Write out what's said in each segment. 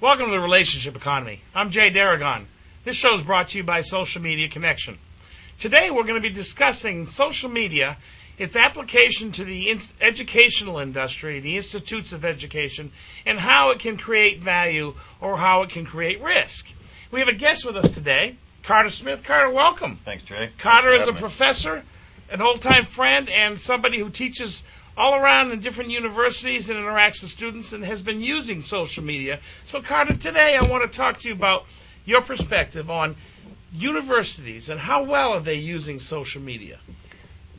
Welcome to the Relationship Economy. I'm Jay Deragon. This show is brought to you by Social Media Connection. Today we're going to be discussing social media, its application to the educational industry, the institutes of education, and how it can create value or how it can create risk. We have a guest with us today, Carter Smith. Carter, welcome. Thanks, Jay. Carter is a professor, an old-time friend, and somebody who teaches all around in different universities and interacts with students and has been using social media. So, Carter, today I want to talk to you about your perspective on universities and how well are they using social media.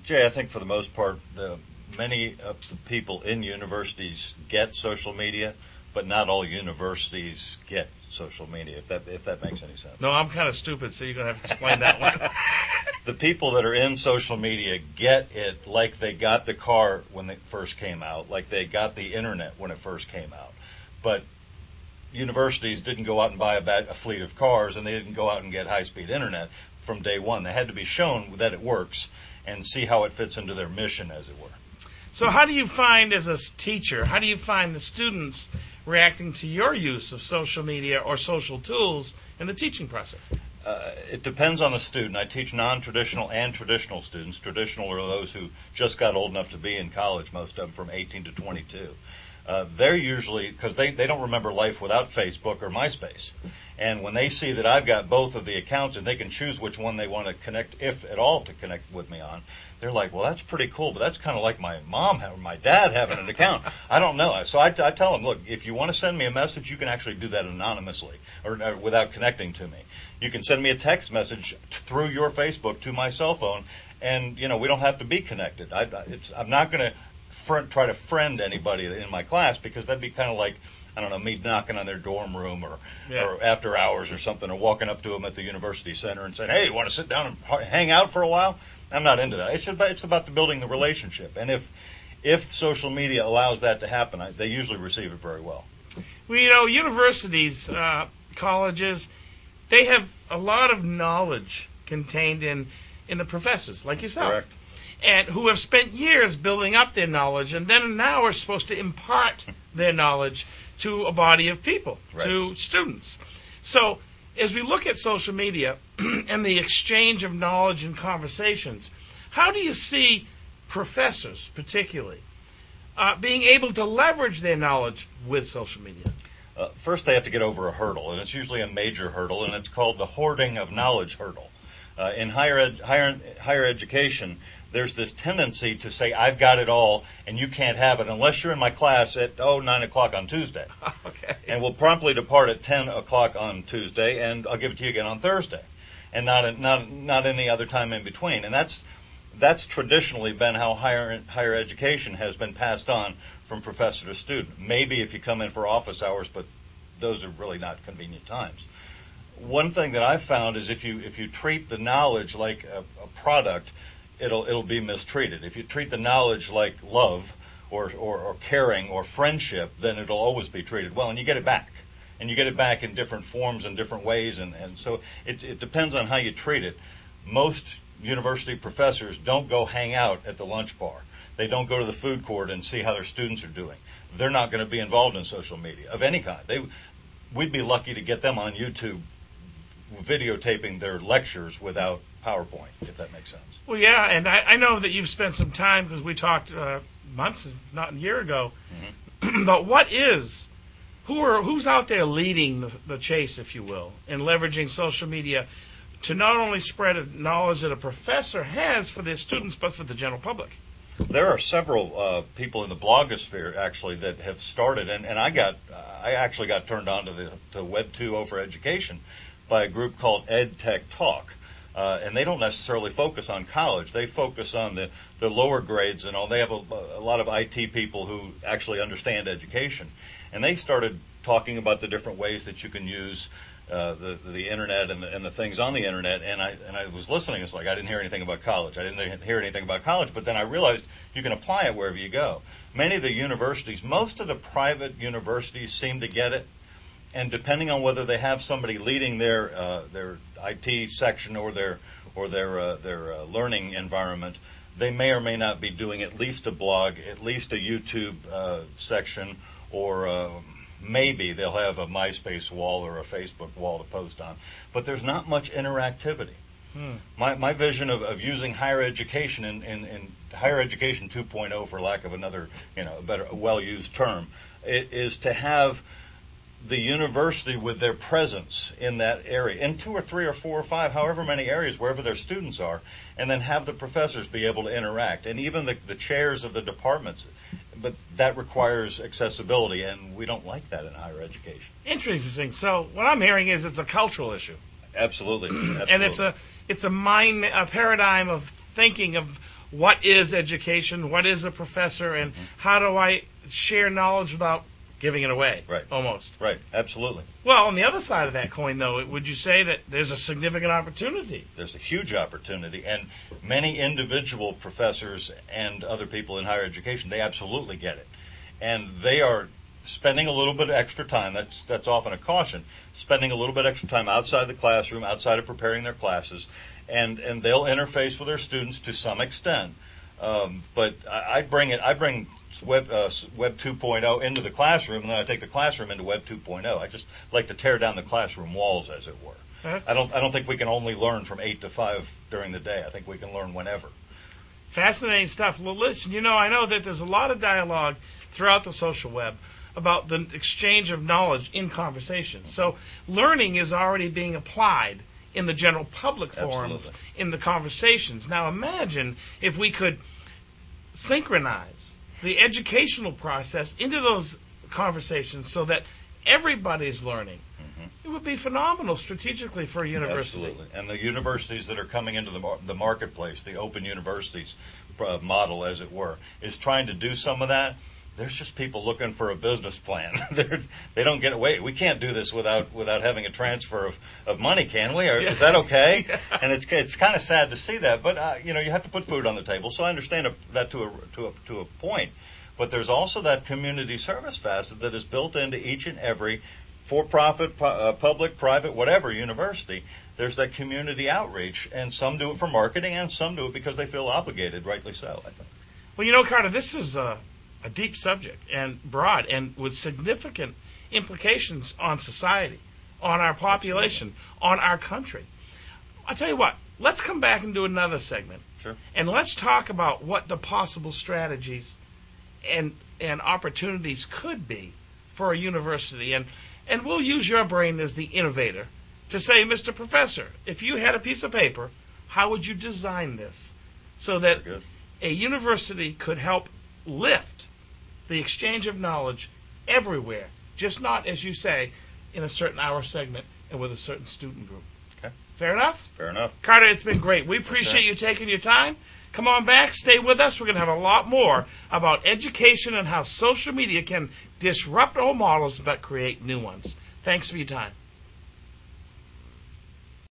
Jay, I think for the most part, many of the people in universities get social media, but not all universities get social media, if that makes any sense. No, I'm kind of stupid, so you're going to have to explain that one. The people that are in social media get it like they got the car when it first came out, like they got the internet when it first came out. But universities didn't go out and buy a fleet of cars, and they didn't go out and get high-speed internet from day one. They had to be shown that it works and see how it fits into their mission, as it were. So how do you find, as a teacher, how do you find the students reacting to your use of social media or social tools in the teaching process? It depends on the student. I teach non-traditional and traditional students. Traditional are those who just got old enough to be in college, most of them from 18 to 22. They're usually, because they don't remember life without Facebook or MySpace. And when they see that I've got both of the accounts and they can choose which one they want to connect, if at all, to connect with me on, they're like, well, that's pretty cool, but that's kind of like my mom or my dad having an account. I don't know. So I tell them, look, if you want to send me a message, you can actually do that anonymously or without connecting to me. You can send me a text message through your Facebook to my cell phone, and we don't have to be connected. I'm not going to try to friend anybody in my class, because that'd be kind of like, I don't know, me knocking on their dorm room or after hours or something, or walking up to them at the university center and saying, hey, you want to sit down and hang out for a while? I'm not into that. It's about building the relationship. And if social media allows that to happen, they usually receive it very well. Well, universities, colleges, they have a lot of knowledge contained in the professors, like yourself. Correct. And who have spent years building up their knowledge, and then now are supposed to impart their knowledge to a body of people, right, to students. So as we look at social media and the exchange of knowledge and conversations, how do you see professors, particularly, being able to leverage their knowledge with social media? First, they have to get over a hurdle, and it's usually a major hurdle, and it's called the hoarding of knowledge hurdle. In higher education, there's this tendency to say, I've got it all, and you can't have it unless you're in my class at 9 o'clock on Tuesday. Okay. And we'll promptly depart at 10 o'clock on Tuesday, and I'll give it to you again on Thursday, and not any other time in between. And that's traditionally been how higher education has been passed on from professor to student. Maybe if you come in for office hours, but those are really not convenient times. One thing that I've found is if you treat the knowledge like a product, it'll be mistreated. If you treat the knowledge like love or caring or friendship, then it'll always be treated well, and you get it back. And you get it back in different forms and different ways, and so it depends on how you treat it. Most university professors don't go hang out at the lunch bar. They don't go to the food court and see how their students are doing. They're not going to be involved in social media of any kind. We'd be lucky to get them on YouTube videotaping their lectures without PowerPoint, if that makes sense. Well, yeah, and I know that you've spent some time, because we talked months, not a year ago, about who's out there leading the chase, if you will, in leveraging social media to not only spread knowledge that a professor has for their students, but for the general public. There are several people in the blogosphere actually that have started, and I actually got turned on to Web 2.0 for education by a group called EdTech Talk. And they don't necessarily focus on college. They focus on the lower grades and all. They have a lot of IT people who actually understand education. And they started talking about the different ways that you can use the internet and the things on the internet. And I was listening. It's like I didn't hear anything about college. I didn't hear anything about college. But then I realized you can apply it wherever you go. Many of the universities, most of the private universities seem to get it. And depending on whether they have somebody leading their IT section or their learning environment, they may or may not be doing at least a blog, at least a YouTube section, or maybe they'll have a MySpace wall or a Facebook wall to post on, but there's not much interactivity. My vision of using higher education in higher education 2.0, for lack of another, a better, well-used term, is to have the university with their presence in that area, in 2 or 3 or 4 or 5, however many areas, wherever their students are, and then have the professors be able to interact, and even the chairs of the departments. But that requires accessibility, and we don't like that in higher education. Interesting. So what I'm hearing is it's a cultural issue. Absolutely. And it's a paradigm of thinking of what is education, what is a professor, and how do I share knowledge without giving it away, right? Almost. Right, absolutely. Well, on the other side of that coin, though, would you say that there's a significant opportunity? There's a huge opportunity, and many individual professors and other people in higher education, they absolutely get it. And they are spending a little bit of extra time, that's often a caution, spending a little bit extra time outside the classroom, outside of preparing their classes, and they'll interface with their students to some extent. But I bring Web 2.0 into the classroom, and then I take the classroom into Web 2.0. I just like to tear down the classroom walls, as it were. I don't think we can only learn from 8 to 5 during the day. I think we can learn whenever. Fascinating stuff. Well, listen, I know that there's a lot of dialogue throughout the social web about the exchange of knowledge in conversations. So learning is already being applied in the general public forums, in the conversations. Now imagine if we could synchronize the educational process into those conversations so that everybody's learning. It would be phenomenal strategically for a university. Absolutely. And the universities that are coming into the marketplace, the open universities model, as it were, is trying to do some of that. There's just people looking for a business plan. They don't get away. We can't do this without having a transfer of money, can we? Or is that okay? Yeah. And it's kind of sad to see that. But you have to put food on the table. So I understand that to a point. But there's also that community service facet that is built into each and every for-profit, public, private, whatever university. There's that community outreach, and some do it for marketing, and some do it because they feel obligated, rightly so, I think. Well, Carter, this is a deep subject and broad and with significant implications on society, on our population, on our country. I'll tell you what, let's come back and do another segment. Sure. And let's talk about what the possible strategies and opportunities could be for a university. And we'll use your brain as the innovator to say, Mr. Professor, if you had a piece of paper, how would you design this so that a university could help lift the exchange of knowledge everywhere, just not, as you say, in a certain hour segment and with a certain student group. Okay. Fair enough? Fair enough. Carter, it's been great. We appreciate you taking your time. Come on back. Stay with us. We're going to have a lot more about education and how social media can disrupt old models but create new ones. Thanks for your time.